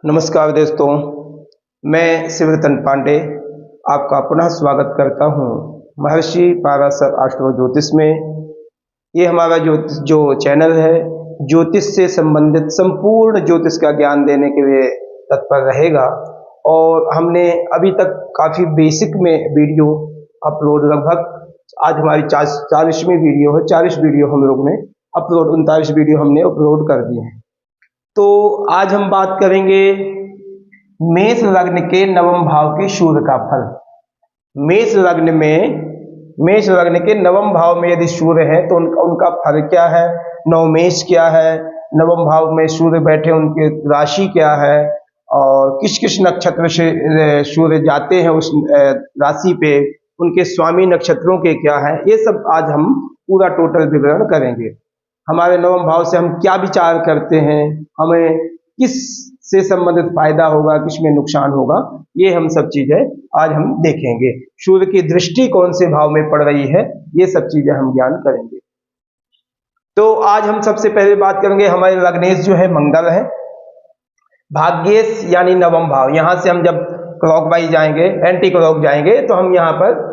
नमस्कार दोस्तों, मैं शिवरतन पांडे आपका पुनः स्वागत करता हूं महर्षि पाराशर एस्ट्रो ज्योतिष में। ये हमारा जो चैनल है ज्योतिष से संबंधित संपूर्ण ज्योतिष का ज्ञान देने के लिए तत्पर रहेगा। और हमने अभी तक काफ़ी बेसिक में वीडियो अपलोड, लगभग आज हमारी 40वीं वीडियो है। 40 वीडियो हम लोग ने अपलोड, 39 वीडियो हमने अपलोड कर दिए हैं। तो आज हम बात करेंगे मेष लग्न के नवम भाव के सूर्य का फल। मेष लग्न के नवम भाव में यदि सूर्य है तो उनका फल क्या है, नवमेष क्या है, नवम भाव में सूर्य बैठे उनके राशि क्या है, और किस किस नक्षत्र से सूर्य जाते हैं उस राशि पे, उनके स्वामी नक्षत्रों के क्या है, ये सब आज हम पूरा टोटल विवरण करेंगे। हमारे नवम भाव से हम क्या विचार करते हैं, हमें किस से संबंधित फायदा होगा, किस में नुकसान होगा, ये हम सब चीजें आज हम देखेंगे। सूर्य की दृष्टि कौन से भाव में पड़ रही है, ये सब चीजें हम ज्ञान करेंगे। तो आज हम सबसे पहले बात करेंगे, हमारे लग्नेश जो है मंगल है, भाग्येश यानी नवम भाव। यहां से हम जब क्लॉकवाइज जाएंगे, एंटी क्लॉक जाएंगे, तो हम यहाँ पर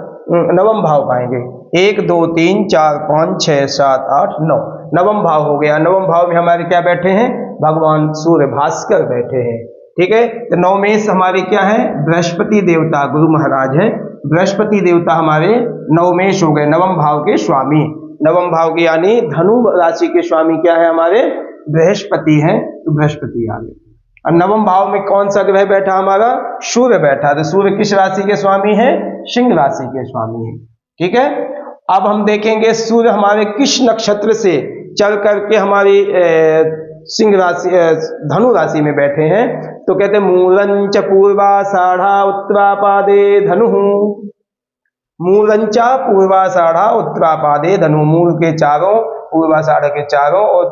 नवम भाव पाएंगे। 1 2 3 4 5 6 7 8 9 नवम भाव हो गया। नवम भाव में हमारे क्या बैठे हैं, भगवान सूर्य भास्कर बैठे हैं। ठीक है, तो नवमेश हमारे क्या है, बृहस्पति देवता गुरु महाराज है। बृहस्पति देवता हमारे नवमेश हो गए, नवम भाव के स्वामी। नवम भाव के यानी धनु राशि के स्वामी क्या है, हमारे बृहस्पति हैं। तो बृहस्पति आ गए। और नवम भाव में कौन सा ग्रह बैठा, हमारा सूर्य बैठा। तो सूर्य किस राशि के स्वामी है, सिंह राशि के स्वामी है। ठीक है, अब हम देखेंगे सूर्य हमारे किस नक्षत्र से चल करके हमारी सिंह राशि धनु राशि में बैठे हैं। तो कहते हैं मूलंच पूर्वाषाढ़ा उत्तरापादे धनु। मूलंचा पूर्वाषाढ़ा उत्तरापादे धनु, मूल के चारों, पूर्वाषाढ़ा के चारों और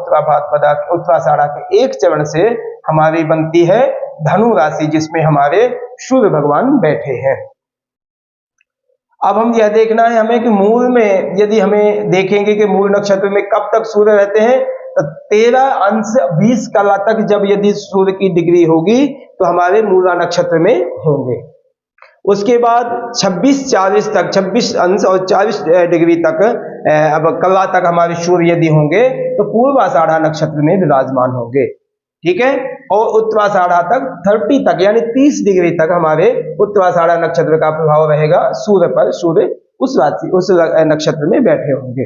उत्तराषाढ़ा के एक चरण से हमारी बनती है धनु राशि, जिसमें हमारे सूर्य भगवान बैठे हैं। अब हम यह देखना है हमें कि मूल में, यदि हमें देखेंगे कि मूल नक्षत्र में कब तक सूर्य रहते हैं, तो 13 अंश 20 कला तक जब यदि सूर्य की डिग्री होगी तो हमारे मूला नक्षत्र में होंगे। उसके बाद 26-40 तक, 26 अंश और 40 डिग्री तक, अब कला तक हमारे सूर्य यदि होंगे तो पूर्वाषाढ़ा नक्षत्र में विराजमान होंगे। ठीक है, और उत्तराषाढ़ा तक 30 तक यानी 30 डिग्री तक हमारे उत्तराषाढ़ा नक्षत्र का प्रभाव रहेगा सूर्य पर। सूर्य उस राशि, उस नक्षत्र में बैठे होंगे।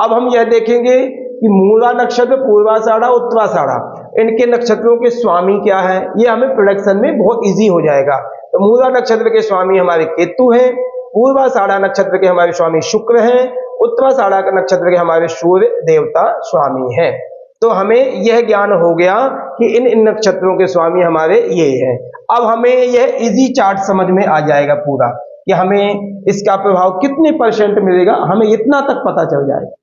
अब हम यह देखेंगे कि मूला नक्षत्र, पूर्वाषाढ़ा, उत्तराषाढ़ा, इनके नक्षत्रों के स्वामी क्या है, ये हमें प्रोडक्शन में बहुत इजी हो जाएगा। तो मूला नक्षत्र के स्वामी हमारे केतु हैं, पूर्वाषाढ़ा नक्षत्र के हमारे स्वामी शुक्र हैं, उत्तराषाढ़ा नक्षत्र के हमारे सूर्य देवता स्वामी हैं। तो हमें यह ज्ञान हो गया कि इन नक्षत्रों के स्वामी हमारे ये हैं। अब हमें यह इजी चार्ट समझ में आ जाएगा पूरा, कि हमें इसका प्रभाव कितने % मिलेगा, हमें इतना तक पता चल जाएगा।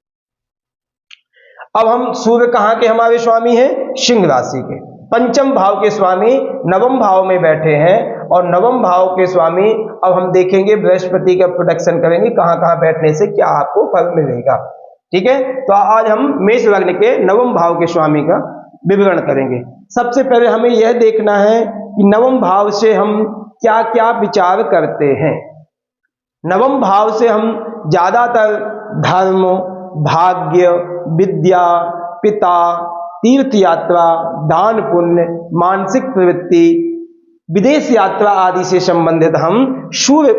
अब हम सूर्य कहाँ के हमारे स्वामी हैं, सिंह राशि के, पंचम भाव के स्वामी नवम भाव में बैठे हैं। और नवम भाव के स्वामी, अब हम देखेंगे बृहस्पति का प्रोडक्शन करेंगे, कहाँ कहाँ बैठने से क्या आपको फल मिलेगा। ठीक है, तो आज हम मेष लग्न के नवम भाव के स्वामी का विवरण करेंगे। सबसे पहले हमें यह देखना है कि नवम भाव से हम क्या क्या विचार करते हैं। नवम भाव से हम ज्यादातर धर्म, भाग्य, विद्या, पिता, तीर्थ यात्रा, दान पुण्य, मानसिक प्रवृत्ति, विदेश यात्रा आदि से संबंधित हम सूर्य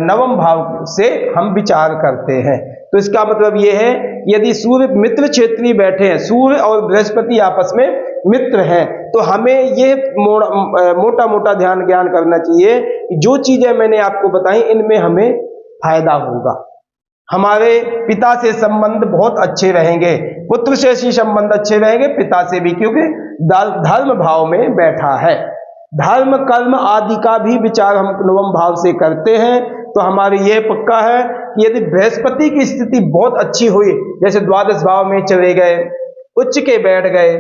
नवम भाव से हम विचार करते हैं। तो इसका मतलब यह है कि यदि सूर्य मित्र क्षेत्री बैठे हैं, सूर्य और बृहस्पति आपस में मित्र हैं, तो हमें ये मोटा मोटा ध्यान ज्ञान करना चाहिए कि जो चीजें मैंने आपको बताई इनमें हमें फायदा होगा। हमारे पिता से संबंध बहुत अच्छे रहेंगे, पुत्र से ही संबंध अच्छे रहेंगे, पिता से भी, क्योंकि धर्म भाव में बैठा है। धर्म कर्म आदि का भी विचार हम नवम भाव से करते हैं। तो हमारे ये पक्का है कि यदि बृहस्पति की स्थिति बहुत अच्छी हुई, जैसे द्वादश भाव में चले गए, उच्च के बैठ गए,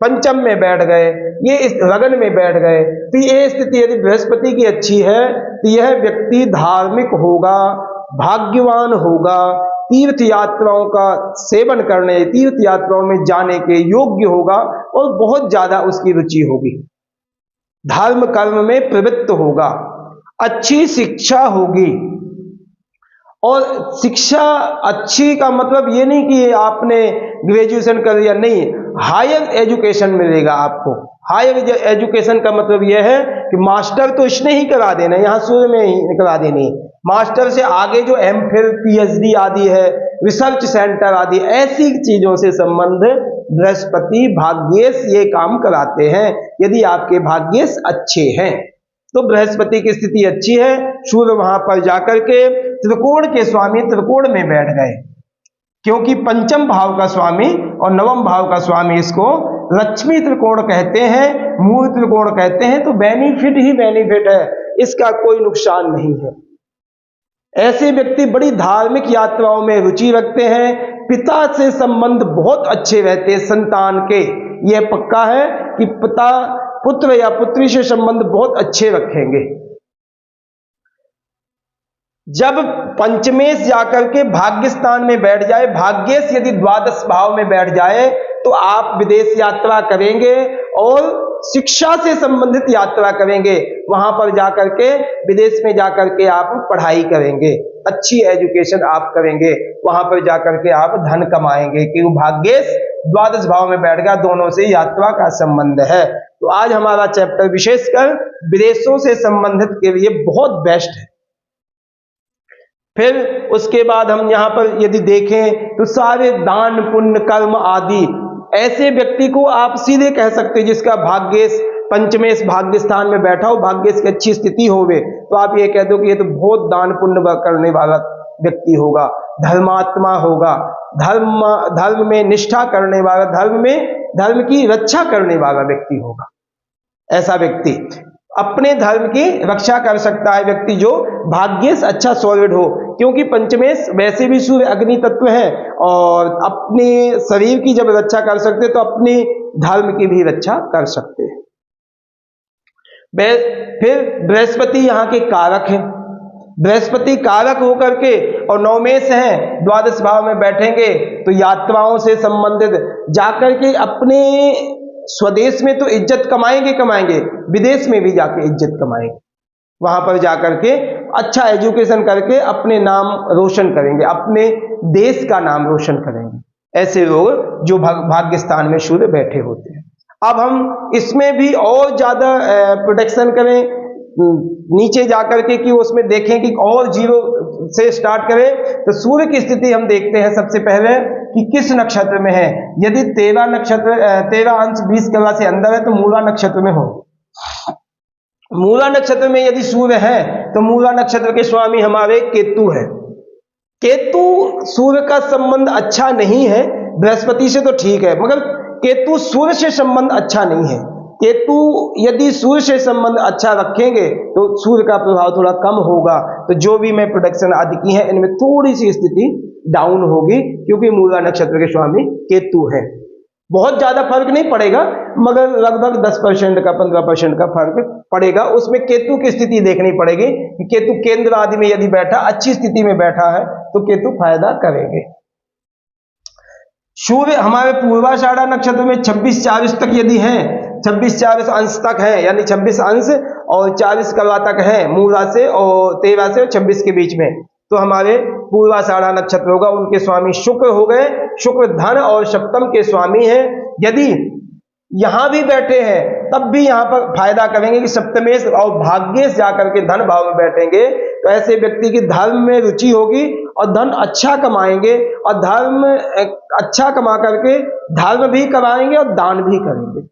पंचम में बैठ गए, ये इस लगन में बैठ गए, तो ये स्थिति यदि बृहस्पति की अच्छी है तो यह व्यक्ति धार्मिक होगा, भाग्यवान होगा, तीर्थ यात्राओं का सेवन करने, तीर्थ यात्राओं में जाने के योग्य होगा और बहुत ज्यादा उसकी रुचि होगी। धर्म कर्म में प्रवृत्त होगा, अच्छी शिक्षा होगी। और शिक्षा अच्छी का मतलब ये नहीं कि आपने ग्रेजुएशन कर लिया, नहीं, हायर एजुकेशन मिलेगा आपको। हायर एजुकेशन का मतलब यह है कि मास्टर तो इसने ही करा देना, यहाँ शुरू में ही करा देनी, मास्टर से आगे जो एमफिल पीएचडी आदि है, रिसर्च सेंटर आदि, ऐसी चीजों से संबंध बृहस्पति भाग्येश ये काम कराते हैं। यदि आपके भाग्येश अच्छे हैं तो बृहस्पति की स्थिति अच्छी है, सूर्य वहां पर जाकर के त्रिकोण के स्वामी त्रिकोण में बैठ गए, क्योंकि पंचम भाव का स्वामी और नवम भाव का स्वामी इसको लक्ष्मी त्रिकोण कहते हैं, मूल त्रिकोण कहते हैं। तो बेनिफिट ही बेनिफिट है, इसका कोई नुकसान नहीं है। ऐसे व्यक्ति बड़ी धार्मिक यात्राओं में रुचि रखते हैं, पिता से संबंध बहुत अच्छे रहते हैं संतान के, यह पक्का है कि पिता पुत्र या पुत्री से संबंध बहुत अच्छे रखेंगे। जब पंचमेश जाकर के भाग्य स्थान में बैठ जाए, भाग्येश यदि द्वादश भाव में बैठ जाए तो आप विदेश यात्रा करेंगे और शिक्षा से संबंधित यात्रा करेंगे। वहां पर जाकर के विदेश में जाकर के आप पढ़ाई करेंगे, अच्छी एजुकेशन आप करेंगे, वहां पर जाकर के आप धन कमाएंगे, क्योंकि भाग्येश द्वादश भाव में बैठ गया, दोनों से यात्रा का संबंध है। तो आज हमारा चैप्टर विशेषकर विदेशों से संबंधित के लिए बहुत बेस्ट है। फिर उसके बाद हम यहाँ पर यदि देखें तो सारे दान पुण्य कर्म आदि, ऐसे व्यक्ति को आप सीधे कह सकते हैं जिसका भाग्येश पंचमेश भाग्य स्थान में बैठा हो, भाग्येश की अच्छी स्थिति होवे, तो आप ये कह दो कि ये तो बहुत दान पुण्य करने वाला व्यक्ति होगा, धर्मात्मा होगा, धर्म में निष्ठा करने वाला, धर्म की रक्षा करने वाला व्यक्ति होगा। ऐसा व्यक्ति अपने धर्म की रक्षा कर सकता है व्यक्ति जो भाग्येश अच्छा सॉलिड हो, क्योंकि पंचमेश वैसे भी सूर्य अग्नि तत्व है और अपने शरीर की जब रक्षा कर सकते तो अपने धर्म की भी रक्षा कर सकते हैं। फिर बृहस्पति यहाँ के कारक हैं, बृहस्पति कारक होकर के और नवमेश हैं, द्वादश भाव में बैठेंगे तो यात्राओं से संबंधित जाकर के अपने स्वदेश में तो इज्जत कमाएंगे, विदेश में भी जाके इज्जत कमाएंगे, वहां पर जाकर के अच्छा एजुकेशन करके अपने नाम रोशन करेंगे, अपने देश का नाम रोशन करेंगे। ऐसे लोग जो भाग्य स्थान में सूर्य बैठे होते हैं। अब हम इसमें भी और ज्यादा प्रोटेक्शन करें, नीचे जाकर के कि उसमें देखें कि और जीरो से स्टार्ट करें, तो सूर्य की स्थिति हम देखते हैं सबसे पहले कि किस नक्षत्र में है। यदि 13 अंश 20 कला से अंदर है तो मूला नक्षत्र में हो। मूला नक्षत्र में यदि सूर्य है तो मूला नक्षत्र के स्वामी हमारे केतु है। केतु सूर्य का संबंध अच्छा नहीं है, बृहस्पति से तो ठीक है, मगर केतु सूर्य से संबंध अच्छा नहीं है। केतु यदि सूर्य से संबंध अच्छा रखेंगे तो सूर्य का प्रभाव थोड़ा कम होगा, तो जो भी मैं प्रोडक्शन आदि की है इनमें थोड़ी सी स्थिति डाउन होगी, क्योंकि मूला नक्षत्र के स्वामी केतु है। बहुत ज्यादा फर्क नहीं पड़ेगा, मगर लगभग 10% का 15% का फर्क पड़ेगा। उसमें केतु की स्थिति देखनी पड़ेगी कि केतु केंद्र आदि में यदि बैठा, अच्छी स्थिति में बैठा है तो केतु फायदा करेंगे। सूर्य हमारे पूर्वाषाढ़ा नक्षत्र में 26-40 तक यदि है, 26-40 अंश तक है, यानी 26 अंश और 40 कला तक है मूला से, और 13 से 26 के बीच में, तो हमारे पूर्वाषाढ़ा नक्षत्र होगा। उनके स्वामी शुक्र हो गए, शुक्र धन और सप्तम के स्वामी हैं। यदि यहां भी बैठे हैं तब भी यहां पर फायदा करेंगे कि सप्तमेश और भाग्येश जाकर के धन भाव में बैठेंगे, तो ऐसे व्यक्ति की धर्म में रुचि होगी और धन अच्छा कमाएंगे, और धर्म अच्छा कमा करके धर्म भी कराएंगे और दान भी करेंगे,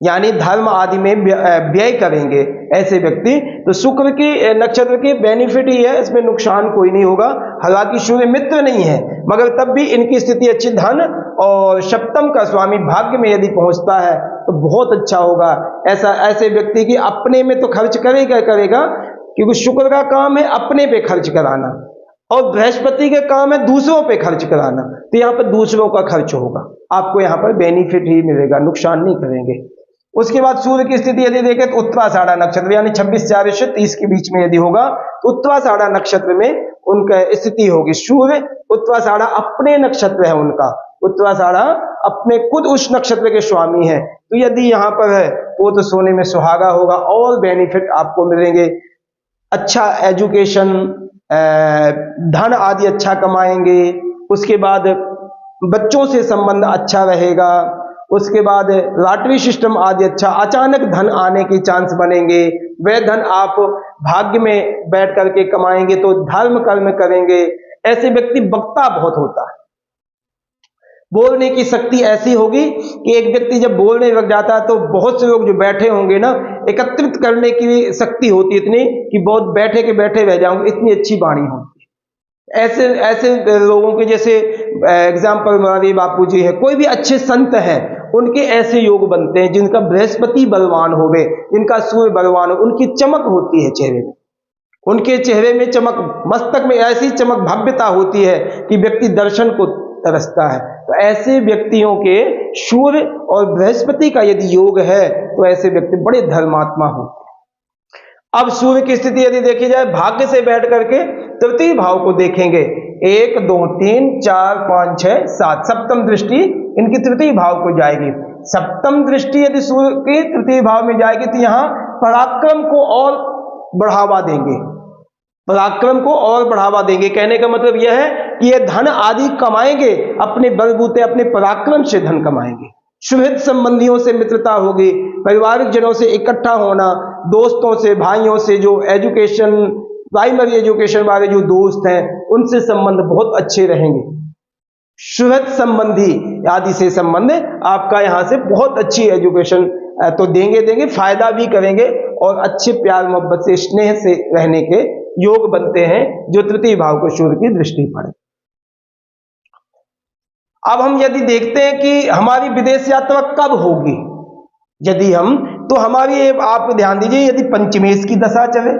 यानी धर्म आदि में व्यय करेंगे ऐसे व्यक्ति। तो शुक्र की नक्षत्र की बेनिफिट ही है, इसमें नुकसान कोई नहीं होगा। हालांकि सूर्य मित्र नहीं है, मगर तब भी इनकी स्थिति अच्छी, धन और सप्तम का स्वामी भाग्य में यदि पहुंचता है तो बहुत अच्छा होगा। ऐसे व्यक्ति की अपने में तो खर्च करेगा, क्योंकि शुक्र का काम है अपने पे खर्च कराना और बृहस्पति का काम है दूसरों पे खर्च कराना, तो यहाँ पर दूसरों का खर्च होगा, आपको यहाँ पर बेनिफिट ही मिलेगा, नुकसान नहीं करेंगे। उसके बाद सूर्य की स्थिति यदि देखें तो उत्तराषाढ़ा नक्षत्र यानी 26-40 से 30 के बीच में यदि होगा तो उत्तराषाढ़ा नक्षत्र में उनका स्थिति होगी। सूर्य उत्तराषाढ़ा अपने नक्षत्र है उनका, उत्तराषाढ़ा अपने खुद उस नक्षत्र के स्वामी हैं, तो यदि यहाँ पर है वो तो सोने में सुहागा होगा और बेनिफिट आपको मिलेंगे। अच्छा एजुकेशन, धन आदि अच्छा कमाएंगे। उसके बाद बच्चों से संबंध अच्छा रहेगा। उसके बाद लॉटरी सिस्टम आदि अच्छा, अचानक धन आने के चांस बनेंगे। वह धन आप भाग्य में बैठ करके कमाएंगे तो धर्म कर्म करेंगे। ऐसे व्यक्ति वक्ता बहुत होता है, बोलने की शक्ति ऐसी होगी कि एक व्यक्ति जब बोलने लग जाता है तो बहुत से लोग जो बैठे होंगे ना, एकत्रित करने की शक्ति होती है इतनी कि बहुत बैठे के बैठे रह जाओगे, इतनी अच्छी वाणी होती है। ऐसे ऐसे लोगों के जैसे एग्जाम्पल हमारे बापू जी है, कोई भी अच्छे संत हैं, उनके ऐसे योग बनते हैं जिनका बृहस्पति बलवान होवे, जिनका सूर्य बलवान हो, उनकी चमक होती है चेहरे में, उनके चेहरे में चमक, मस्तक में ऐसी चमक भव्यता होती है कि व्यक्ति दर्शन को तरसता है। तो ऐसे व्यक्तियों के सूर्य और बृहस्पति का यदि योग है तो ऐसे व्यक्ति बड़े धर्मात्मा होते हैं। अब सूर्य की स्थिति यदि देखी जाए, भाग्य से बैठ करके तृतीय भाव को देखेंगे, 1 2 3 4 5 6 7, सप्तम दृष्टि इनकी तृतीय भाव को जाएगी। सप्तम दृष्टि यदि सूर्य की तृतीय भाव में जाएगी तो यहाँ पराक्रम को और बढ़ावा देंगे, पराक्रम को और बढ़ावा देंगे। कहने का मतलब यह है कि ये धन आदि कमाएंगे, अपने बलबूते अपने पराक्रम से धन कमाएंगे। सुहृद संबंधियों से मित्रता होगी, पारिवारिक जनों से इकट्ठा होना, दोस्तों से, भाइयों से, जो एजुकेशन, प्राइमरी एजुकेशन वाले जो दोस्त हैं उनसे संबंध बहुत अच्छे रहेंगे। सुहृद संबंधी आदि से संबंध आपका यहाँ से बहुत अच्छी एजुकेशन तो देंगे, फायदा भी करेंगे और अच्छे प्यार मोहब्बत से, स्नेह से रहने के योग बनते हैं जो तृतीय भाव को सूर्य की दृष्टि पड़े। अब हम यदि देखते हैं कि हमारी विदेश यात्रा कब होगी, यदि हम, तो हमारी, आप ध्यान दीजिए, यदि पंचमेश की दशा चले,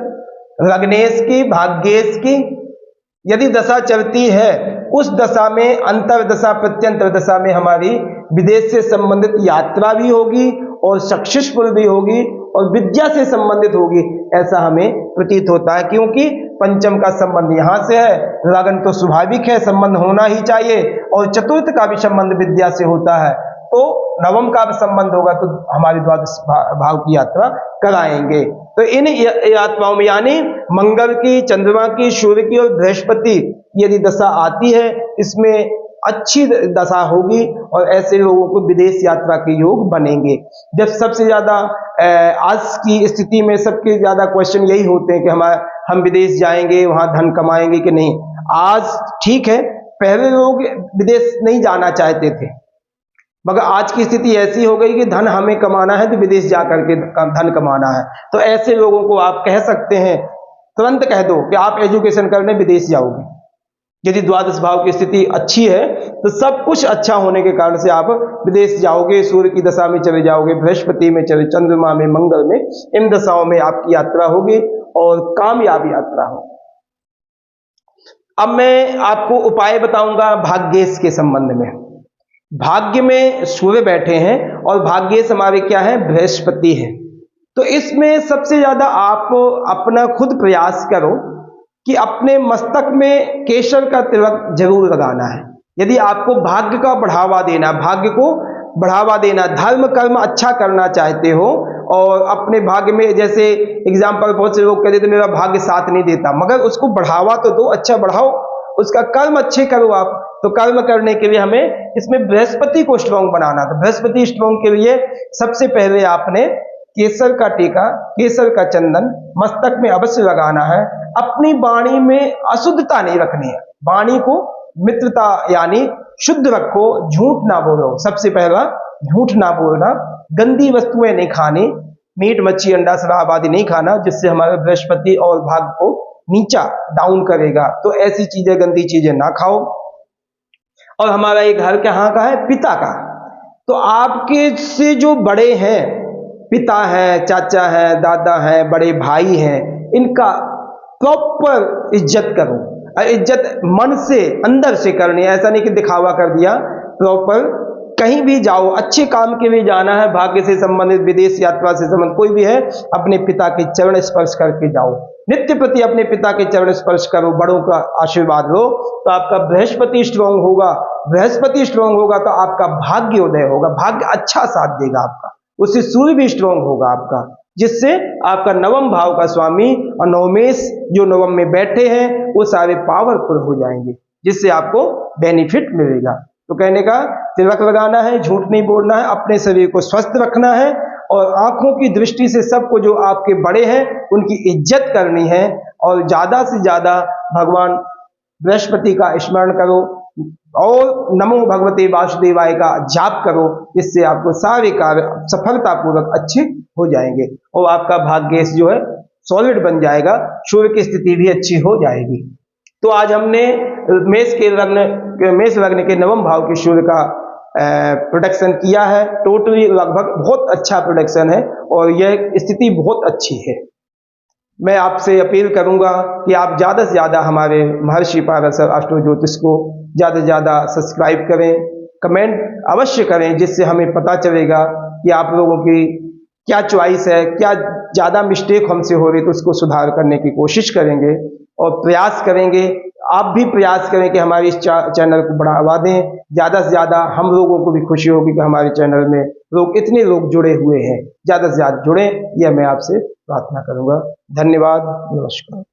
लग्नेश की, भाग्येश की यदि दशा चलती है, उस दशा में अंतर दशा प्रत्यंतर दशा में हमारी विदेश से संबंधित यात्रा भी होगी और सक्सेसफुल भी होगी और विद्या से संबंधित होगी, ऐसा हमें प्रतीत होता है। क्योंकि पंचम का संबंध यहां से है, लगन तो स्वाभाविक है, संबंध होना ही चाहिए, और चतुर्थ का भी संबंध विद्या से होता है, तो नवम का भी संबंध होगा तो हमारी द्वादश भाव की यात्रा कराएंगे। तो इन यात्राओं में यानी मंगल की, चंद्रमा की, सूर्य की और बृहस्पति यदि दशा आती है, इसमें अच्छी दशा होगी और ऐसे लोगों को विदेश यात्रा के योग बनेंगे। जब सबसे ज्यादा आज की स्थिति में सबके ज्यादा क्वेश्चन यही होते हैं कि हम विदेश जाएंगे, वहां धन कमाएंगे कि नहीं। आज ठीक है, पहले लोग विदेश नहीं जाना चाहते थे, मगर आज की स्थिति ऐसी हो गई कि धन हमें कमाना है तो विदेश जाकर के धन कमाना है। तो ऐसे लोगों को आप कह सकते हैं, तुरंत कह दो कि आप एजुकेशन करने विदेश जाओगे। यदि द्वादश भाव की स्थिति अच्छी है तो सब कुछ अच्छा होने के कारण से आप विदेश जाओगे, सूर्य की दशा में चले जाओगे, बृहस्पति में चले, चंद्रमा में, मंगल में, इन दशाओं में आपकी यात्रा होगी और कामयाब यात्रा होगी। अब मैं आपको उपाय बताऊंगा भाग्येश के संबंध में। भाग्य में सूर्य बैठे हैं और भाग्येश हमारे क्या है, बृहस्पति है। तो इसमें सबसे ज्यादा आप अपना खुद प्रयास करो कि अपने मस्तक में केसर का तिलक जरूर लगाना है। यदि आपको भाग्य का बढ़ावा देना, भाग्य को बढ़ावा देना, धर्म कर्म अच्छा करना चाहते हो और अपने भाग्य में, जैसे एग्जाम्पल बहुत से लोग कहते थे मेरा भाग्य साथ नहीं देता, मगर उसको बढ़ावा तो दो, अच्छा बढ़ाओ, उसका कर्म अच्छे करो आप। तो कर्म करने के लिए हमें इसमें बृहस्पति को स्ट्रॉन्ग बनाना था। बृहस्पति स्ट्रॉन्ग के लिए सबसे पहले आपने केसर का टीका, केसर का चंदन मस्तक में अवश्य लगाना है। अपनी वाणी में अशुद्धता नहीं रखनी है, वाणी को मित्रता यानी शुद्ध रखो, झूठ ना बोलो। सबसे पहला झूठ ना बोलना, गंदी वस्तुएं नहीं खानी, मीट मच्छी अंडा शराब आदि नहीं खाना, जिससे हमारे बृहस्पति और भाग्य को नीचा डाउन करेगा। तो ऐसी चीजें, गंदी चीजें ना खाओ। और हमारा एक घर कहाँ का है, पिता का। तो आपके से जो बड़े हैं, पिता है, चाचा है, दादा है, बड़े भाई हैं, इनका प्रॉपर इज्जत करो। इज्जत मन से, अंदर से करनी है, ऐसा नहीं कि दिखावा कर दिया। प्रॉपर कहीं भी जाओ, अच्छे काम के लिए जाना है, भाग्य से संबंधित, विदेश यात्रा से संबंधित कोई भी है, अपने पिता के चरण स्पर्श करके जाओ। नित्य प्रति अपने पिता के चरण स्पर्श करो, बड़ों का आशीर्वाद लो, तो आपका बृहस्पति स्ट्रांग होगा। बृहस्पति स्ट्रांग होगा तो आपका भाग्योदय होगा, भाग्य अच्छा साथ देगा आपका। उससे सूर्य भी स्ट्रांग होगा आपका, जिससे आपका नवम भाव का स्वामी और नवमेश जो नवम में बैठे हैं वो सारे पावरफुल हो जाएंगे, जिससे आपको बेनिफिट मिलेगा। तो कहने का तिलक लगाना है, झूठ नहीं बोलना है, अपने शरीर को स्वस्थ रखना है और आंखों की दृष्टि से सबको जो आपके बड़े हैं उनकी इज्जत करनी है और ज्यादा से ज्यादा भगवान बृहस्पति का स्मरण करो और नमो भगवते वासुदेवाय का जाप करो। इससे आपको सारे कार्य सफलतापूर्वक अच्छे हो जाएंगे और आपका भाग्य जो है सॉलिड बन जाएगा, सूर्य की स्थिति भी अच्छी हो जाएगी। तो आज हमने मेष लग्न के नवम भाव के सूर्य का प्रोडक्शन किया है। टोटली लगभग बहुत अच्छा प्रोडक्शन है और यह स्थिति बहुत अच्छी है। मैं आपसे अपील करूंगा कि आप ज़्यादा से ज़्यादा हमारे महर्षि पाराशर एस्ट्रो ज्योतिष को ज़्यादा से ज़्यादा सब्सक्राइब करें, कमेंट अवश्य करें, जिससे हमें पता चलेगा कि आप लोगों की क्या चॉइस है, क्या ज़्यादा मिस्टेक हमसे हो रही तो उसको सुधार करने की कोशिश करेंगे और प्रयास करेंगे। आप भी प्रयास करें कि हमारे इस चैनल को बढ़ावा दें, ज़्यादा से ज़्यादा हम लोगों को भी खुशी होगी कि हमारे चैनल में इतने लोग जुड़े हुए हैं, ज़्यादा से ज़्यादा जुड़ें, यह मैं आपसे प्रार्थना करूंगा। धन्यवाद, नमस्कार।